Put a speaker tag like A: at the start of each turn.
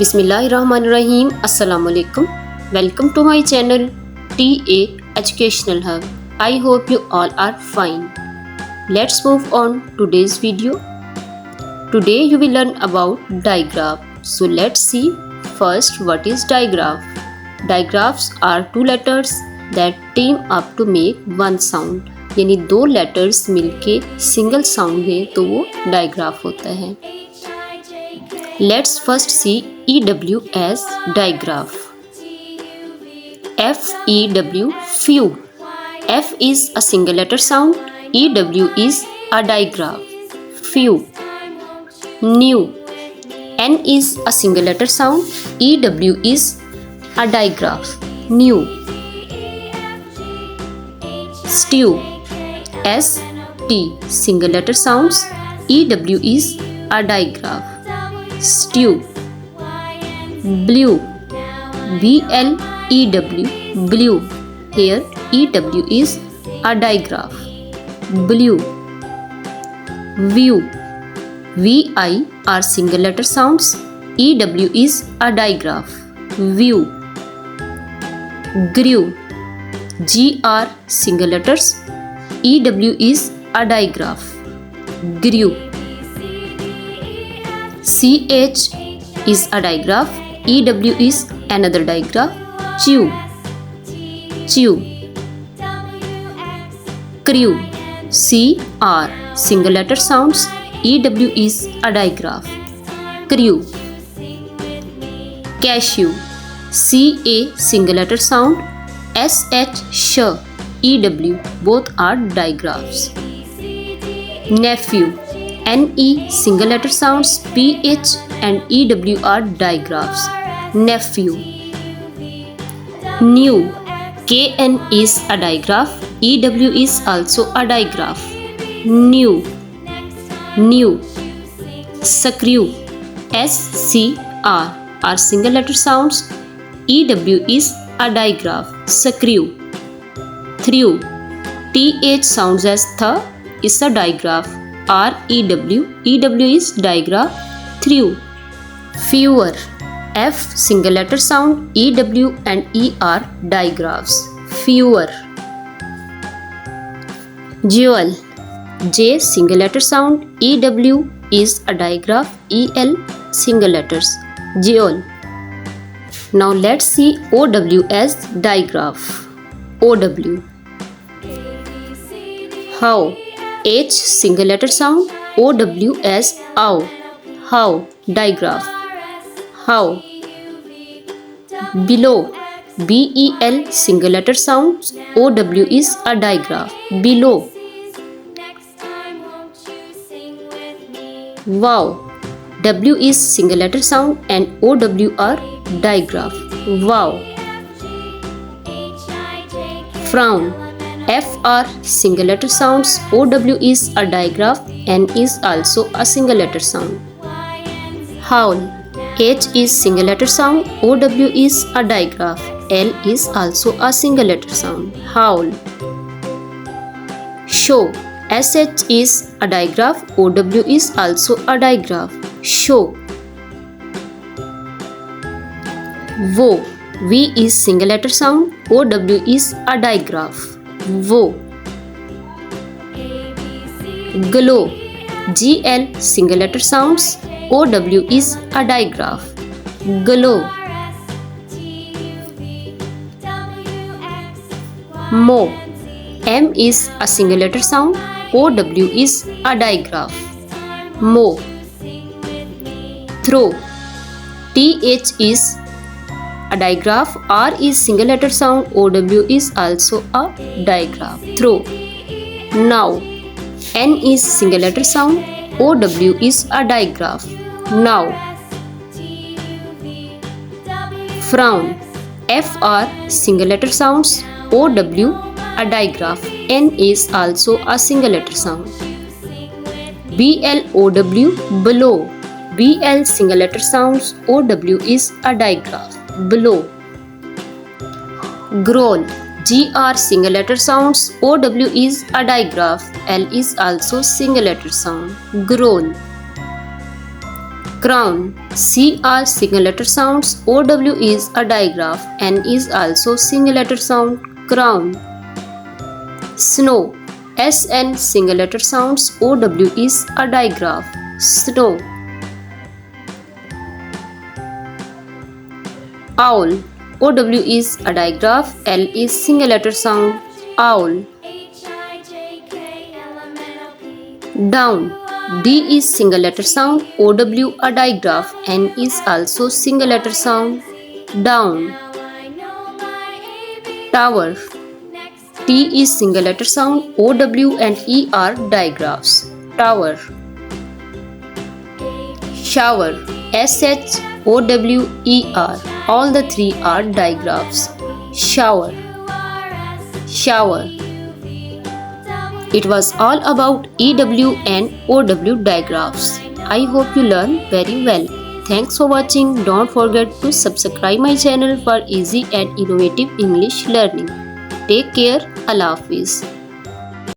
A: Bismillahirrahmanirrahim. Assalamualaikum. Welcome to my channel TA Educational Hub. I hope you all are fine. Let's move on today's video. Today you will learn about digraph. So let's see first what is digraph. Digraphs are two letters that team up to make one sound. यानी दो letters मिलके single sound है तो वो digraph होता है. Let's first see EW as digraph. FEW few. F is a single letter sound. EW is a digraph. Few. New. N is a single letter sound. EW is a digraph. New. Stew. ST single letter sounds. EW is a digraph. Stew. Blue. BLEW blue. Here EW is a digraph. Blue. View. VI are single letter sounds. EW is a digraph. View. Grew. GR single letters. EW is a digraph. Grew. CH is a digraph. EW is another digraph. Chew. Chew. Crew. CR single letter sounds. EW is a digraph. Crew. Cashew. CA single letter sound. SH sh. EW both are digraphs. Nephew. NE single letter sounds. PH and EW are digraphs. Nephew. New. KN is a digraph. EW is also a digraph. New. New. Screw. SCR are single letter sounds. EW is a digraph. Screw. Threw. TH sounds as th is a digraph. REW. EW is digraph. Threw. Fewer. F single letter sound. EW and E are digraphs. Fewer. Jewel. J single letter sound. EW is a digraph. EL single letters. Jewel. Now let's see OW as digraph. OW. How. H single letter sound. OW as ow. How. Digraph. How. Below. BEL single letter sounds. OW is a digraph. Below. Wow. W is single letter sound and OW are digraph. Wow. Frown. FR single letter sounds. OW is a digraph and is also a single letter sound. Howl. H is single letter sound. OW is a digraph. L is also a single letter sound. Howl. Show. SH is a digraph. OW is also a digraph. Show. Woe. V is single letter sound. OW is a digraph. Woe. Glow. GL single letter sounds. OW is a digraph. Glow. Mo. M is a single letter sound. OW is a digraph. Mo. Throw. TH is a digraph. R is single letter sound. OW is also a digraph. Throw. Now. N is single letter sound. OW is a digraph. Now. Frown. FR single letter sounds. OW a digraph. N is also a single letter sound. BLOW below. BL single letter sounds. OW is a digraph. Below. Growl. GR single letter sounds. OW is a digraph. L is also single letter sound. Growl. Crown. C are single letter sounds. OW is a digraph. N is also single letter sound. Crown. Snow. SN single letter sounds. OW is a digraph. Snow. Owl. OW is a digraph. L is single letter sound. Owl. Down. D is single letter sound. OW a digraph. N is also single letter sound. Down. Tower. T is single letter sound. OW and E are digraphs. Tower. Shower. SHOWER. All the three are digraphs. Shower. Shower. It was all about EW and OW digraphs. I hope you learned very well. Thanks for watching. Don't forget to subscribe my channel for easy and innovative English learning. Take care. Allah Hafiz.